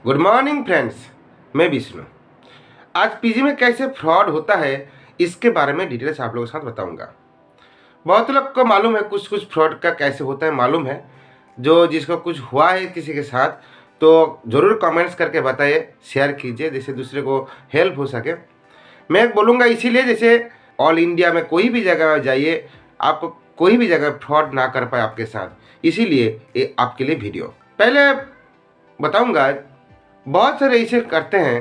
Good morning friends, मैं विष्णु। आज PG में कैसे फ्रॉड होता है इसके बारे में डिटेल्स आप लोगों के साथ बताऊंगा। बहुत लोग को मालूम है कुछ कुछ फ्रॉड का कैसे होता है मालूम है। जो जिसको कुछ हुआ है किसी के साथ तो ज़रूर कमेंट्स करके बताइए, शेयर कीजिए जिससे दूसरे को हेल्प हो सके। मैं बोलूँगा इसीलिए जैसे ऑल इंडिया में कोई भी जगह जाइए, आपको कोई भी जगह फ्रॉड ना कर पाए आपके साथ, इसीलिए ये आपके लिए वीडियो। पहले बताऊंगा, बहुत सारे ऐसे करते हैं,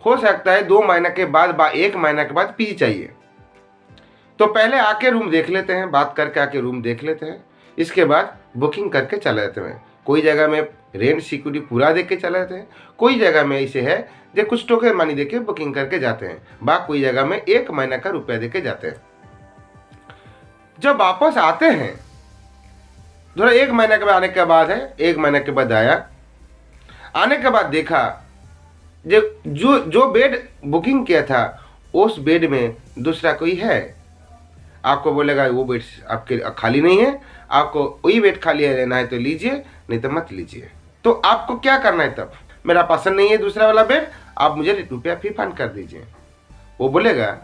हो सकता है 2 महीने के बाद 1 महीने के बाद पीजी चाहिए, तो पहले आके रूम देख लेते हैं, बात करके आके रूम देख लेते हैं, इसके बाद बुकिंग करके चले जाते हैं। कोई जगह में रेंट सिक्योरिटी पूरा दे के चले जाते हैं, कोई जगह में ऐसे है जो कुछ टोकन मनी दे के बुकिंग करके जाते हैं, कोई जगह में 1 महीने का रुपया दे के जाते हैं। जब वापस आते हैं, थोड़ा 1 महीने के बाद आने के बाद है, 1 महीने के बाद आने के बाद देखा जो बेड बुकिंग किया था उस बेड में दूसरा कोई है। आपको बोलेगा वो बेड आपके खाली नहीं है, आपको वही बेड खाली लेना है तो लीजिए, नहीं तो मत लीजिए। तो आपको क्या करना है तब? मेरा पसंद नहीं है दूसरा वाला बेड, आप मुझे रुपया रिफंड कर दीजिए। वो बोलेगा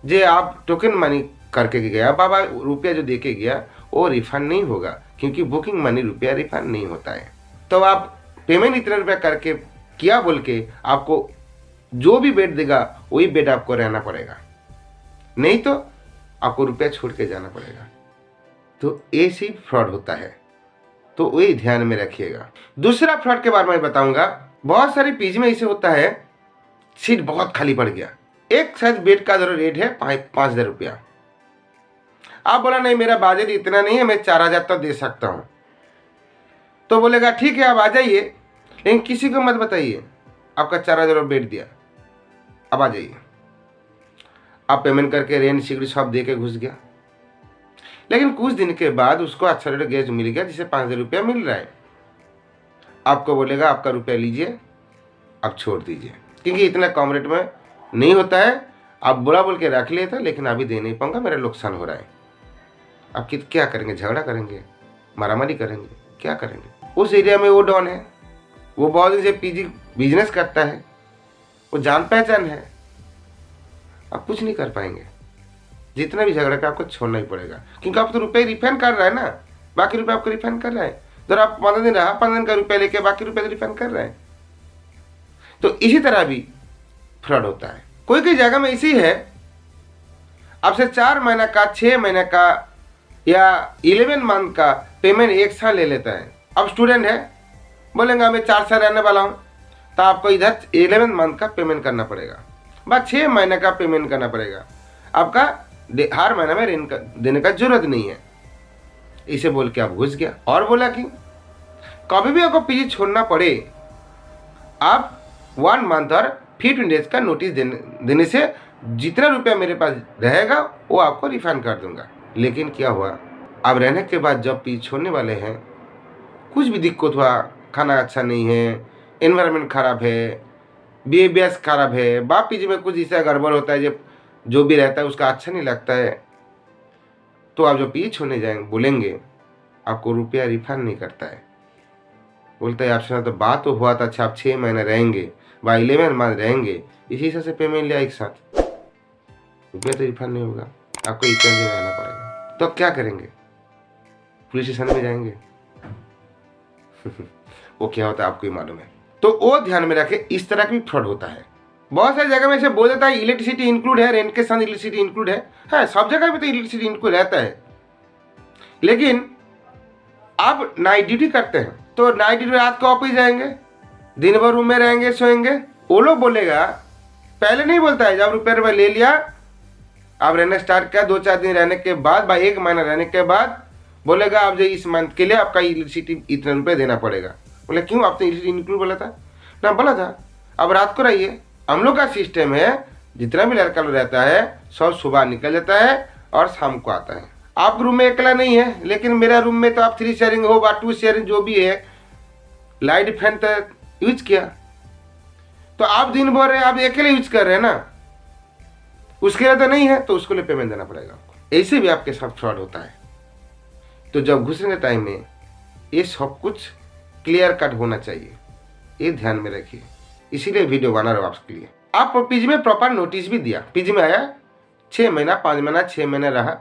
जे आप टोकन मनी करके गया बाबा, रुपया जो दे के गया वो रिफंड नहीं होगा, क्योंकि बुकिंग मनी रुपया रिफंड नहीं होता है। तो आप पेमेंट इतना रुपया करके किया बोल के आपको जो भी बेड देगा वही बेड आपको रहना पड़ेगा, नहीं तो आपको रुपया छोड़ के जाना पड़ेगा। तो ऐसे ही फ्रॉड होता है, तो वही ध्यान में रखिएगा। दूसरा फ्रॉड के बारे में बताऊंगा। बहुत सारी पीजी में ऐसे होता है, सीट बहुत खाली पड़ गया, एक शायद बेड का जरूर रेट है 5,000 रुपया। आप बोला नहीं मेरा बजट इतना नहीं है, मैं 4,000 तक दे सकता हूँ, तो बोलेगा ठीक है आप आ जाइए, लेकिन किसी को मत बताइए आपका 4,000 बेड दिया, अब आ जाइए। आप पेमेंट करके रेंट सिक्योरिटी सब दे के घुस गया, लेकिन कुछ दिन के बाद उसको अच्छा रेट गैस मिल गया जिसे 5,000 रुपया मिल रहा है। आपको बोलेगा आपका रुपया लीजिए, आप छोड़ दीजिए, क्योंकि इतना कम रेट में नहीं होता है। आप बोल के रख लिया था, लेकिन अभी दे नहीं पाऊंगा, मेरा नुकसान हो रहा है। आप क्या करेंगे? झगड़ा करेंगे, मारामारी करेंगे, क्या करेंगे? उस एरिया में वो डॉन है, वो बहुत दिन से पीजी बिजनेस करता है, वो जान पहचान है, आप कुछ नहीं कर पाएंगे। जितना भी झगड़ा का आपको छोड़ना ही पड़ेगा, क्योंकि आप तो रुपये रिफंड कर रहा है ना, बाकी रुपये आपको रिफंड कर रहा है। जब आप 15 दिन रहा, 15 दिन का रुपया लेके बाकी रुपये रिफंड कर रहे हैं। तो इसी तरह भी फ्रॉड होता है। कोई कोई जगह में इसी है, आपसे 4 महीने का, 6 महीने का या 11 मंथ का पेमेंट एक साथ ले लेता है। अब स्टूडेंट है, बोलेंगे मैं 4 साल रहने वाला हूँ, तो आपको इधर 11 मंथ का पेमेंट करना पड़ेगा, 6 महीने का पेमेंट करना पड़ेगा। आपका हर महीने में रेंट देने का जरूरत नहीं है, इसे बोल के आप घुस गया। और बोला कि कभी भी आपको पीजी छोड़ना पड़े, आप 1 मंथ और 15 डेज का नोटिस देने से जितना रुपया मेरे पास रहेगा वो आपको रिफंड कर दूंगा। लेकिन क्या हुआ, अब रहने के बाद जब पीजी छोड़ने वाले हैं, कुछ भी दिक्कत हुआ, खाना अच्छा नहीं है, एनवायरनमेंट खराब है, बिहेवियर्स खराब है, बाप पीजी में कुछ ऐसा गड़बड़ होता है, जो भी रहता है उसका अच्छा नहीं लगता है, तो आप जो पीजी छोड़ने जाएंगे बोलेंगे आपको रुपया रिफंड नहीं करता है। बोलता है आपसे तो बात तो हुआ था, अच्छा आप 6 महीने रहेंगे, 11 मंथ रहेंगे, इसी हिसाब से पेमेंट लिया एक साथ, रुपया तो रिफंड नहीं होगा, आपको इतना दिन रहना पड़ेगा। तो क्या करेंगे? पुलिस स्टेशन में जाएंगे। वो क्या होता है आपको ही मालूम है। तो वो ध्यान में रखे, इस तरह का भी फ्रॉड होता है। बहुत सारी जगह में ऐसे बोल देता है इलेक्ट्रिसिटी इंक्लूड है, रेंट के साथ इलेक्ट्रिसिटी इंक्लूड है, सब जगह में तो इलेक्ट्रिसिटी इंक्लूड रहता है। लेकिन आप नाइट ड्यूटी करते हैं, तो नाइट ड्यूटी रात को ऑफिस जाएंगे, दिन भर रूम में रहेंगे, सोएंगे। वो लोग बोलेगा, पहले नहीं बोलता है, जब रुपये ले लिया, आप रहना स्टार्ट किया, 2-4 दिन रहने के बाद, 1 महीना रहने के बाद बोलेगा आप जो इस मंथ के लिए आपका इलेक्ट्रिसिटी इतने रुपये देना पड़ेगा। बोले क्यों, आपने इलेक्ट्रिसिटी इंक्लूड बोला था ना? बोला था। अब रात को रहिए। हम लोग का सिस्टम है, जितना भी लड़का लोग रहता है सब सुबह निकल जाता है और शाम को आता है। आप रूम में अकेला नहीं है, लेकिन मेरा रूम में तो आप 3 शेयरिंग हो, 2 शेयरिंग जो भी है, लाइट फैन तक यूज किया, तो आप दिन भर आप अकेले यूज कर रहे हैं ना, उसके लिए तो नहीं है, तो उसको लिए पेमेंट देना पड़ेगा आपको। ऐसे भी आपके साथ फ्रॉड होता है। तो जब घुसने के टाइम में ये सब कुछ क्लियर कट होना चाहिए, ये ध्यान में रखिए, इसीलिए वीडियो बना रहा हूँ आपके लिए। आप पीजी में प्रॉपर नोटिस भी दिया, पीजी में आया 6 महीना 5 महीना 6 महीने रहा,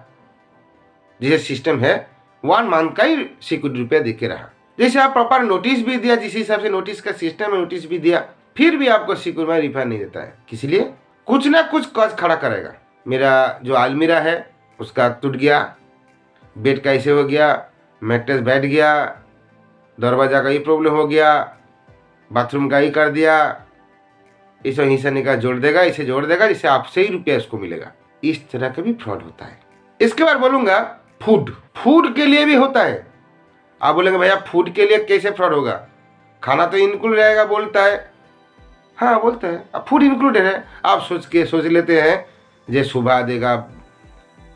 जैसे सिस्टम है 1 मंथ का ही सिक्योरिटी रुपया दे के रहा। जैसे आप प्रॉपर नोटिस भी दिया, जिस हिसाब से नोटिस का सिस्टम है नोटिस भी दिया, फिर भी आपको सिक्योरिटी में रिफंड नहीं देता है, इसलिए कुछ ना कुछ कॉज खड़ा करेगा। मेरा जो अलमीरा है उसका टूट गया, बेड का ऐसे हो गया, मैट्रेस बैठ गया, दरवाजा का ही प्रॉब्लम हो गया, बाथरूम का ही कर दिया, इसे हिस्सा निकाल जोड़ देगा, इसे जोड़ देगा, जिससे आपसे ही रुपया इसको मिलेगा। इस तरह का भी फ्रॉड होता है। इसके बाद बोलूँगा फूड के लिए भी होता है। आप बोलेंगे भैया फूड के लिए कैसे फ्रॉड होगा, खाना तो इंक्लूड रहेगा बोलता है। हाँ बोलता है, अब फूड इंक्लूडेड है। आप सोच लेते हैं जे सुबह देगा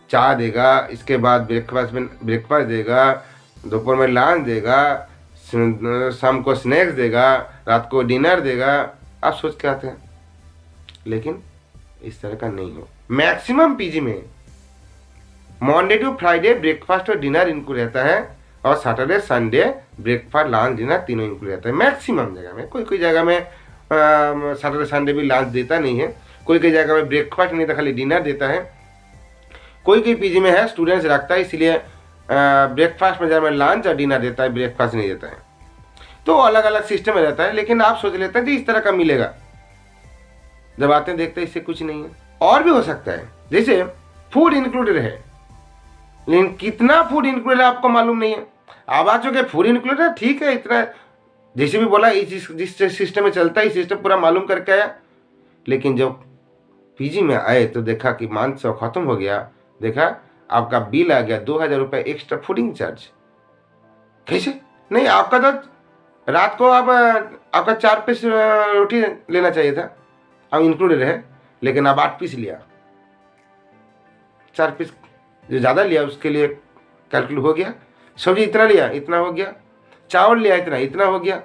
चाय देगा, इसके बाद ब्रेकफास्ट देगा, दोपहर में लंच देगा, शाम को स्नैक्स देगा, रात को डिनर देगा, आप सोच के आते हैं। लेकिन इस तरह का नहीं हो। मैक्सिमम पीजी में मंडे टू फ्राइडे ब्रेकफास्ट और डिनर इंक्लूड रहता है, और Saturday Sunday breakfast lunch dinner तीनों इंक्लूड रहता है। मैक्सिमम जगह में, कोई जगह में सैटरडे संडे भी लंच देता नहीं है, कोई जगह में ब्रेकफास्ट नहीं देता, खाली डिनर देता है। कोई पीजी में है स्टूडेंट्स रखता है, इसलिए ब्रेकफास्ट में जगह में लंच और डिनर देता है, ब्रेकफास्ट नहीं देता है। तो अलग अलग सिस्टम में रहता है। लेकिन आप सोच लेते हैं कि इस तरह का मिलेगा, जब आते हैं देखते हैं इससे कुछ नहीं है। और भी हो सकता है, जैसे फूड इंक्लूडेड है, लेकिन कितना फूड इंक्लूडेड है आपको मालूम नहीं है। आप आ चुके फूड इंक्लूडेड है, ठीक है, इतना जैसे भी बोला जिस सिस्टम में चलता है सिस्टम पूरा मालूम करके आया। लेकिन जब पीजी में आए तो देखा कि मंथ से खत्म हो गया, देखा आपका बिल आ गया 2000 रुपये एक्स्ट्रा फूडिंग चार्ज। कैसे? नहीं, आपका तो रात को आप आपका 4 पीस रोटी लेना चाहिए था, अब इंक्लूडेड है, लेकिन आप 8 पीस लिया। 4 पीस जो ज़्यादा लिया उसके लिए कैलकुलेट हो गया। सब्जी इतना लिया, इतना हो गया। चावल लिया, इतना हो गया।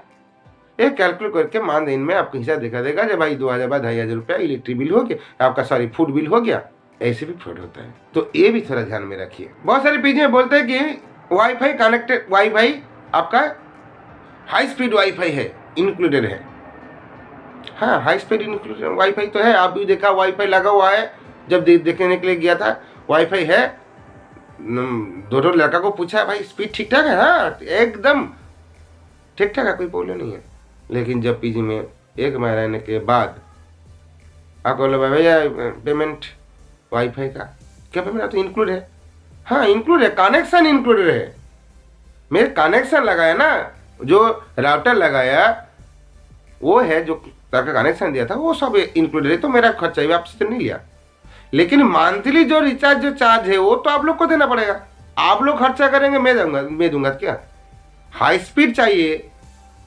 एक कैलकुलेट करके मान दिन में आपका हिसाब देखा देगा जब भाई 2000 2,500 रुपया इलेक्ट्रिक बिल हो गया, आपका फूड बिल हो गया। ऐसे भी फ्रॉड होता है, तो ये भी थोड़ा ध्यान में रखिए। बहुत सारे पीजी में बोलते हैं कि वाईफाई कनेक्टेड, वाईफाई आपका हाई स्पीड वाईफाई है, इंक्लूडेड है। हाँ, हाई स्पीड इंक्लूडेड वाईफाई तो है, आप भी देखा वाईफाई लगा हुआ है। जब देखने के लिए गया था वाईफाई है, दोनों लड़का को पूछा भाई स्पीड ठीक ठाक है? हाँ एकदम ठीक ठाक है, कोई प्रॉब्लम नहीं है। लेकिन जब पीजी में 1 महीना रहने के बाद आपको बोला भैया पेमेंट वाईफाई का क्या पेमेंट, तो इंक्लूड है। हाँ इंक्लूड है, कनेक्शन इंक्लूडेड है। मेरे कनेक्शन लगाया ना, जो राउटर लगाया वो है, जो आपका कनेक्शन दिया था वो सब इंक्लूडेड है, तो मेरा खर्चा ही आपसे तो नहीं लिया। लेकिन मंथली जो रिचार्ज जो चार्ज है वो तो आप लोग को देना पड़ेगा। आप लोग खर्चा करेंगे, मैं दूंगा क्या? हाई स्पीड चाहिए,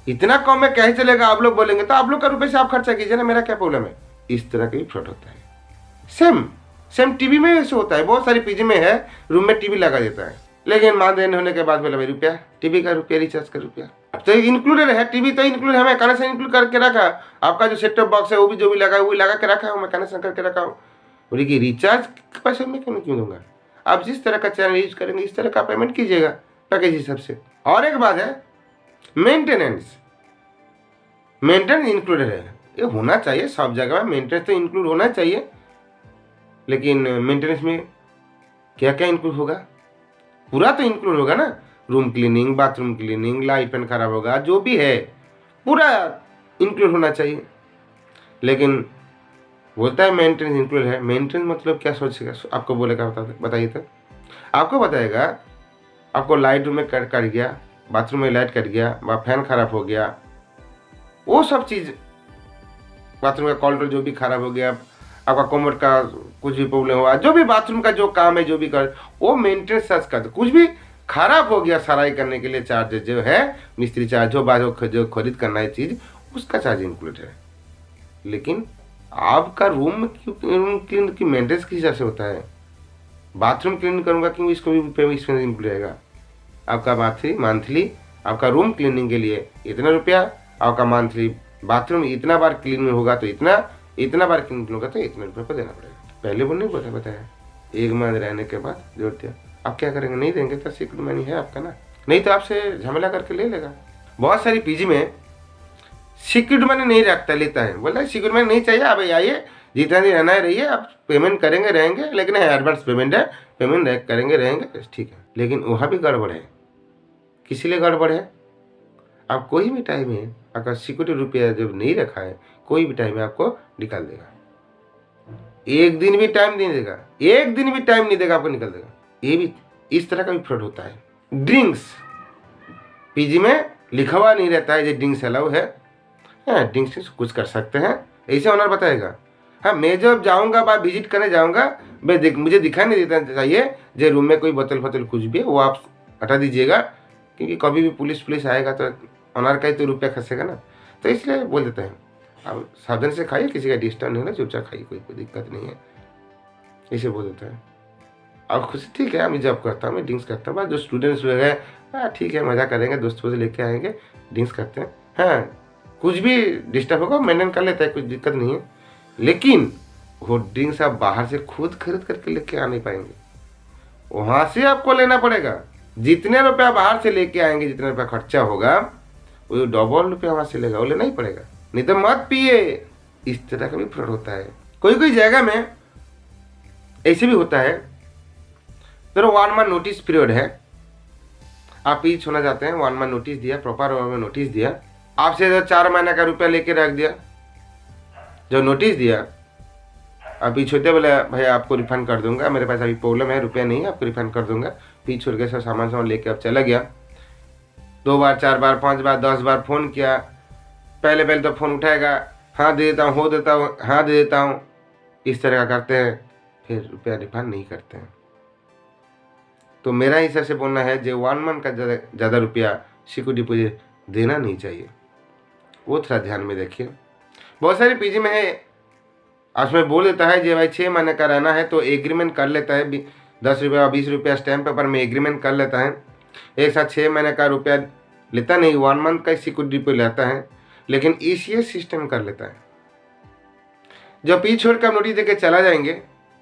इतना कम में कैसे चलेगा आप लोग बोलेंगे, तो आप लोग का रुपये से आप खर्चा कीजिए ना, मेरा क्या प्रॉब्लम है। इस तरह का भी फ्रॉड होता है। सेम टीवी में ऐसे होता है। बहुत सारी पीजी में है रूम में टीवी लगा देता है, लेकिन मान देने होने के बाद बोला भाई रुपया, टीवी का रुपया, रिचार्ज का रुपया। अब तो इंक्लूडेड है, टीवी तो इंक्लूड है, मैं कनेक्शन इंक्लूड करके रखा। आपका जो सेट टॉप बॉक्स है वो भी जो भी लगा है वो लगा के रखा हूँ, मैं कनेक्शन करके रखा हूँ। बोले कि रिचार्ज पैसे मैं क्यों दूंगा? आप जिस तरह का चैनल यूज करेंगे इस तरह का पेमेंट कीजिएगा पैकेज हिसाब से। और एक बात है, मेंटेनेंस इंक्लूडेड है। ये होना चाहिए सब जगह में, मेंटेनेंस तो इंक्लूड होना चाहिए। लेकिन मेंटेनेंस में क्या क्या इंक्लूड होगा? पूरा तो इंक्लूड होगा ना, room cleaning, bathroom cleaning, light fan खराब होगा, जो भी है पूरा इंक्लूड होना चाहिए। लेकिन बोलता है मेंटेनेंस इंक्लूड है। मेंटेनेंस मतलब क्या सोचेगा? आपको बोलेगा, बताइए तो। आपको बताएगा आपको लाइट रूम में कट गया, बाथरूम में लाइट कट गया, फैन खराब हो गया, वो सब चीज़, बाथरूम का कॉल्टर जो भी खराब हो गया, आपका कमोड का कुछ भी प्रॉब्लम हुआ, जो भी बाथरूम का जो काम है जो भी कर, वो मेंटेनेंस चार्ज कर। कुछ भी खराब हो गया सराई करने के लिए चार्ज जो है, मिस्त्री चार्ज जो खरीद करना है चीज़, उसका चार्ज इंक्लूड है। लेकिन आपका रूम क्लीन की मेंटेनेंस किस हिसाब से होता है? बाथरूम क्लीन करूँगा क्यों, इसको भी पेमेंट इसमें इंक्लूड रहेगा। आपका मंथली आपका रूम क्लीनिंग के लिए इतना रुपया, आपका मंथली बाथरूम इतना बार क्लीन होगा तो इतना बार क्लीन होगा तो इतने रुपये को देना पड़ेगा। पहले वो नहीं बताया, 1 महीने रहने के बाद जोड़ दिया। आप क्या करेंगे? नहीं देंगे तो सिक्योरिटी मनी है आपका ना, नहीं तो आपसे झमेला करके ले लेगा। बहुत सारी पीजी में सिक्योरिटी मनी नहीं रखता, लेता है, बोला सिक्योरिटी मनी नहीं चाहिए, आप आइए जितना दिन रहना है रहिए, आप पेमेंट करेंगे रहेंगे, लेकिन एडवांस पेमेंट है, पेमेंट करेंगे रहेंगे, ठीक है। लेकिन वहाँ भी गड़बड़ है। किस लिए गड़बड़ है? आप कोई भी टाइम में अगर सिक्योरिटी रुपया जब नहीं रखा है, कोई भी टाइम में आपको निकाल देगा। एक दिन भी टाइम नहीं देगा, एक दिन भी टाइम नहीं देगा, आपको निकाल देगा। ये भी इस तरह का भी फ्रॉड होता है। ड्रिंक्स पीजी में लिखा हुआ नहीं रहता है, ये ड्रिंक्स अलाउ है, ड्रिंक्स कुछ कर सकते हैं, ऐसे ऑनर बताएगा। हाँ, मैं जब जाऊँगा, बार विजिट करने जाऊँगा, मुझे दिखाई नहीं देता चाहिए जो रूम में कोई बोतल फतल कुछ भी है वो आप हटा दीजिएगा, क्योंकि कभी भी पुलिस आएगा तो ऑनर का ही तो रुपया खसेगा ना। तो इसलिए बोल देते हैं आप सावधान से खाइए, किसी का डिस्टर्ब नहीं होना, चुपचाप खाइए, कोई दिक्कत नहीं है, ऐसे बोल देता है। और खुश ठीक है, मैं जब करता हूँ, मैं ड्रिंक्स करता हूँ, बस जो स्टूडेंट्स लोग हैं, हाँ ठीक है, मज़ा करेंगे, दोस्त वोस्त लेके आएंगे, ड्रिंक्स करते हैं, हाँ कुछ भी डिस्टर्ब होगा मेंटेन कर लेता है, कुछ दिक्कत नहीं है। लेकिन वो ड्रिंक्स आप बाहर से खुद खरीद करके लेके आ नहीं पाएंगे, वहाँ से आपको लेना पड़ेगा। जितने रुपया बाहर से लेके आएंगे, जितना रुपया खर्चा होगा, वो डबल रुपया वहाँ से लेगा, वो लेना ही पड़ेगा, नहीं तो मत पिए। इस तरह का भी फ्रॉड होता है। कोई कोई जगह में ऐसे भी होता है, तो 1 मंथ नोटिस पीरियड है, आप पीछे होना चाहते हैं, 1 मंथ नोटिस दिया, प्रॉपर नोटिस दिया, आपसे जो 4 महीने का रुपया लेके रख दिया, जो नोटिस दिया आप पीछे होते बोले भाई आपको रिफंड कर दूंगा, मेरे पास अभी प्रॉब्लम है, रुपया नहीं है, आपको रिफंड कर दूंगा, पीछे छोड़ के सब सामान लेके अब चला गया। 2 बार 4 बार 5 बार 10 बार फ़ोन किया, पहले तो फ़ोन उठाएगा, हाँ दे देता हूँ, हो देता हूँ, हाँ दे देता हूँ, इस तरह का करते हैं, फिर रुपया रिफंड नहीं करते हैं। तो मेरा हिसाब से बोलना है, जो 1 मंथ का ज़्यादा रुपया सिक्योरिटी डिपॉजिट देना नहीं चाहिए, वो थोड़ा ध्यान में रखिए। बहुत सारे पीजी में है, उसमें बोल देता है जो भाई 6 महीने का रहना है तो एग्रीमेंट कर लेता है, 10 रुपया 20 रुपया स्टैम्प पेपर में एग्रीमेंट कर लेता है, एक साथ 6 महीने का रुपया लेता नहीं, 1 मंथ का सिक्योरिटी डिपॉजिट लेता है, लेकिन ईसीएस सिस्टम कर लेता है। जब पी छोड़ कर नोटिस देके चला जाएंगे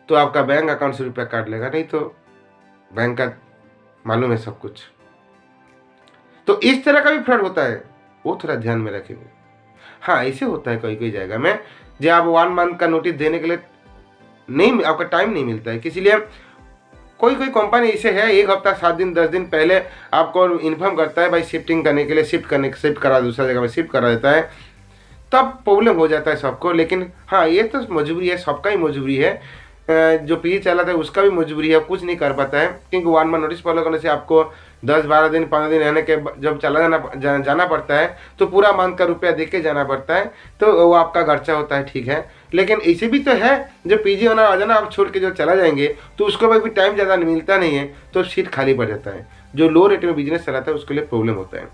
तो आपका बैंक अकाउंट से रुपया काट लेगा, नहीं तो बैंक का मालूम है सब कुछ। तो इस तरह का भी फ्रॉड होता है, वो थोड़ा ध्यान में रखेंगे। हाँ, ऐसे होता है कोई कोई जगह में, जब आप 1 मंथ का नोटिस देने के लिए नहीं, आपका टाइम नहीं मिलता है, किसी लिए कोई कोई कंपनी ऐसे है 1 हफ्ता 7 दिन 10 दिन पहले आपको इन्फॉर्म करता है भाई शिफ्टिंग करने के लिए, शिफ्ट करा, दूसरा जगह में शिफ्ट करा देता है, तब प्रॉब्लम हो जाता है सबको। लेकिन हाँ, ये तो मजबूरी है, सबका ही मजबूरी है, जो पीजी चलाता है उसका भी मजबूरी है, कुछ नहीं कर पाता है, क्योंकि 1 मंथ नोटिस फॉलो करने से आपको 10-12 दिन 15 दिन रहने के जब जाना पड़ता है तो पूरा मंथ का रुपया दे के जाना पड़ता है, तो वो आपका खर्चा होता है, ठीक है। लेकिन ऐसे भी तो है जो पीजी होना आ जाना, आप छोड़ के जो चला जाएंगे तो उसको भी टाइम ज़्यादा मिलता नहीं है, तो सीट खाली पड़ जाता है, जो लो रेट में बिजनेस चलाता है उसके लिए प्रॉब्लम होता है।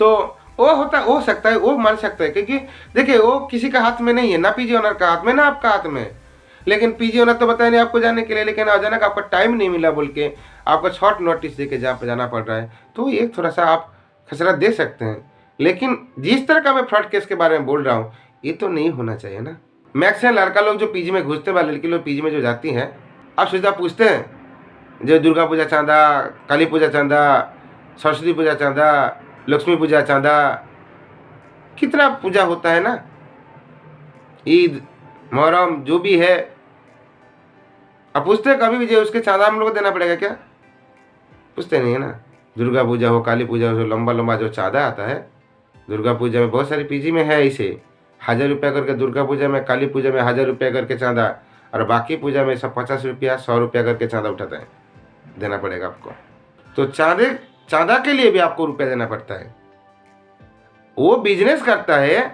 तो वो होता हो सकता है, वो मान सकता है, क्योंकि देखिए वो किसी का हाथ में नहीं है, ना पीजी ओनर का हाथ में ना आपका हाथ में। लेकिन पीजी ओनर तो बताया नहीं आपको जाने के लिए, लेकिन अचानक आपका टाइम नहीं मिला बोल के आपको शॉर्ट नोटिस दे के जहाँ पर जाना पड़ रहा है, तो ये थोड़ा सा आप खसरा दे सकते हैं। लेकिन जिस तरह का मैं फ्रॉड केस के बारे में बोल रहा हूँ, ये तो नहीं होना चाहिए ना। मैक्सिमम लड़का लोग जो पीजी में घुसते हैं, लड़की लोग पीजी में जो जाती हैं, आप सोचते पूछते हैं जो दुर्गा पूजा चांदा, काली पूजा चांदा, सरस्वती पूजा चांदा, लक्ष्मी पूजा चांदा, कितना पूजा होता है ना, ईद मुहर्रम जो भी है, अब पूछते हैं कभी भी जो उसके चांदा हम लोग को देना पड़ेगा क्या? पूछते नहीं है ना। दुर्गा पूजा हो, काली पूजा हो, जो लंबा लंबा जो चांदा आता है, दुर्गा पूजा में बहुत सारी पीजी में है ऐसे 1000 रुपया करके, दुर्गा पूजा में, काली पूजा में 1000 रुपया करके चांदा, और बाकी पूजा में सब 50 रुपया 100 रुपया करके चांदा उठाता है, देना पड़ेगा आपको। तो चांदा के लिए भी आपको रुपया देना पड़ता है। वो बिजनेस करता है,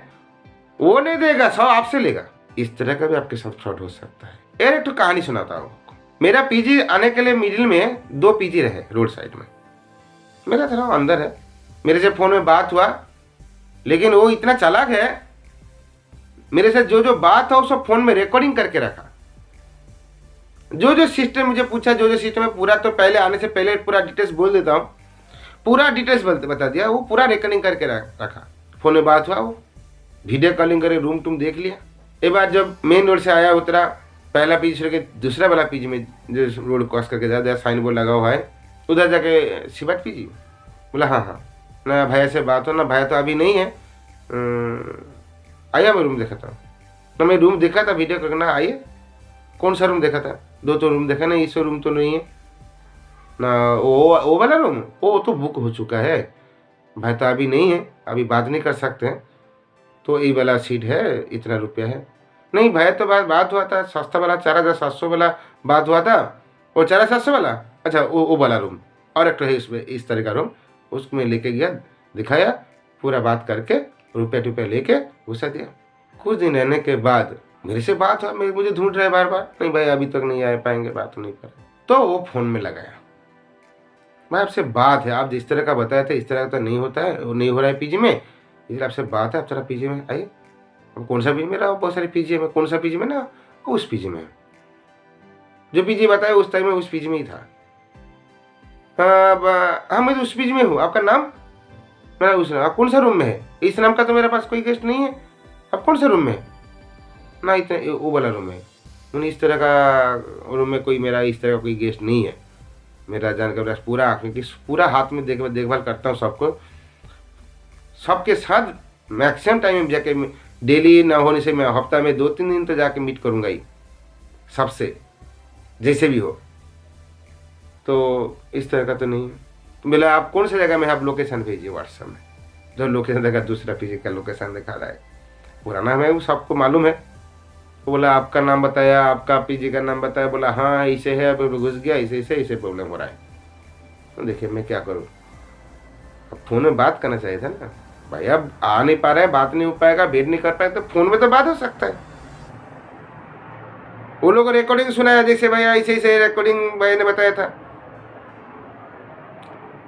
वो नहीं देगा, 100 आपसे लेगा। इस तरह का भी आपके साथ फ्रॉड हो सकता है। यार एक तो कहानी सुनाता हूँ आपको। मेरा पीजी आने के लिए मिडिल में 2 पीजी रहे रोड साइड में, मेरा थोड़ा अंदर है, मेरे से फ़ोन में बात हुआ, लेकिन वो इतना चालाक है, मेरे से जो जो बात था वो सब फ़ोन में रिकॉर्डिंग करके रखा। जो जो सिस्टम मुझे पूछा, जो जो सिस्टम है पूरा, तो पहले आने से पहले पूरा डिटेल्स बोल देता हूँ, पूरा डिटेल्स बता दिया, वो पूरा रिकॉर्डिंग करके रखा। फ़ोन में बात हुआ, वो वीडियो कॉलिंग करे, रूम टूम देख लिया। एक बार जब मेन रोड से आया, उतरा, पहला पीजी छोड़ के दूसरा वाला पीजी में जो रोड क्रॉस करके जा, साइन बोर्ड लगा हुआ है, उधर जाके शिवट पीजी, बोला हाँ हाँ ना भैया से बात हो ना, भैया तो अभी नहीं है, आया मैं रूम देखा था ना, मैं रूम देखा था वीडियो करना। आइए, कौन सा रूम देखा था? दो तो रूम देखा ना, इस रूम तो नहीं है ना, वो वाला रूम वो तो बुक हो चुका है भाई, तो अभी नहीं है, अभी बात नहीं कर सकते हैं। तो ये वाला सीट है, इतना रुपया है। नहीं भाई, तो बात हुआ था सस्ता वाला 4700 वाला बात हुआ था, वो 4700 वाला। अच्छा, वो वाला रूम और एक तो है इसमें इस तरह का रूम, उसमें लेके गया, दिखाया, पूरा बात करके रुपया टुपया लेके घुसा दिया। कुछ दिन रहने के बाद मेरे से बात हुआ, मुझे ढूंढ रहे बार बार, नहीं भाई अभी तक नहीं आ पाएंगे, बात नहीं कर। तो वो फ़ोन में लगाया, मैं आपसे बात है, आप जिस तरह का बताए थे इस तरह का तो नहीं होता है, वो नहीं हो रहा है पीजी में, इसलिए आपसे बात है, आप जरा पीजी में आइए। अब कौन सा पीजी में रहा, बहुत सारे पीजी में, कौन सा पीजी में ना, उस पीजी में जो पीजी बताया उस टाइम में उस पीजी में ही था। हाँ मैं तो उस पीजी में हूँ, आपका नाम? मेरा उस, आप कौन सा रूम में है? इस नाम का तो मेरे पास कोई गेस्ट नहीं है, आप कौन सा रूम में है? ना इतने वो वाला रूम है, मैंने इस तरह का रूम में कोई मेरा इस तरह का कोई गेस्ट नहीं है। मेरा जानकर पूरा, क्योंकि पूरा हाथ में देखभाल करता हूँ सबको, सबके साथ मैक्सिमम टाइम में जाके, डेली ना होने से मैं हफ्ता में 2-3 दिन तो जाके मीट करूँगा ही सबसे, जैसे भी हो। तो इस तरह का तो नहीं है। तो बोला आप कौन सा जगह में, आप लोकेशन भेजिए व्हाट्सएप में, जो लोकेशन देखा दूसरा पीजी का लोकेशन दिखा रहा है, पुराना है वो सबको मालूम है। तो बोला आपका नाम बताया, आपका पीजी का नाम बताया, बोला हाँ ऐसे है, अब घुस गया, ऐसे प्रॉब्लम हो रहा है। तो देखिए मैं क्या करूँ, अब फ़ोन में बात करना चाहिए था ना भाई, अब आ नहीं पा रहा है, बात नहीं हो पाएगा, वेट नहीं कर पाए, तो फ़ोन में तो बात हो सकता है। वो लोग रिकॉर्डिंग सुनाया, जैसे भैया ऐसे रिकॉर्डिंग भाई ने बताया था,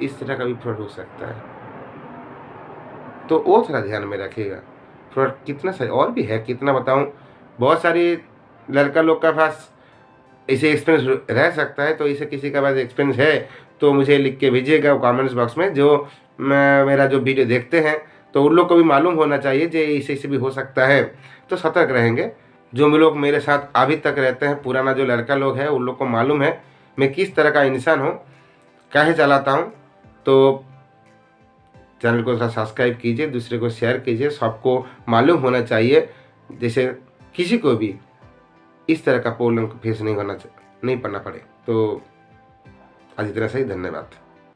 इस तरह का भी फ्रॉड हो सकता है। तो वो थोड़ा ध्यान में रखिएगा। फ्रॉड कितना सही और भी है, कितना बताऊँ, बहुत सारी लड़का लोग का पास ऐसे एक्सपीरियंस रह सकता है। तो इसे किसी का पास एक्सपीरियंस है तो मुझे लिख के भेजिएगा कमेंट्स बॉक्स में, जो मेरा जो वीडियो देखते हैं, तो उन लोग को भी मालूम होना चाहिए कि ऐसे भी हो सकता है, तो सतर्क रहेंगे। जो लोग मेरे साथ अभी तक रहते हैं, पुराना जो लड़का लोग है, उन लोग को मालूम है मैं किस तरह का इंसान हूँ, काहे चलाता हूँ। तो चैनल को सब्सक्राइब कीजिए, दूसरे को शेयर कीजिए, सबको मालूम होना चाहिए, जैसे किसी को भी इस तरह का प्रॉब्लम फेस नहीं पड़ना पड़े। तो आज इतना सही, धन्यवाद।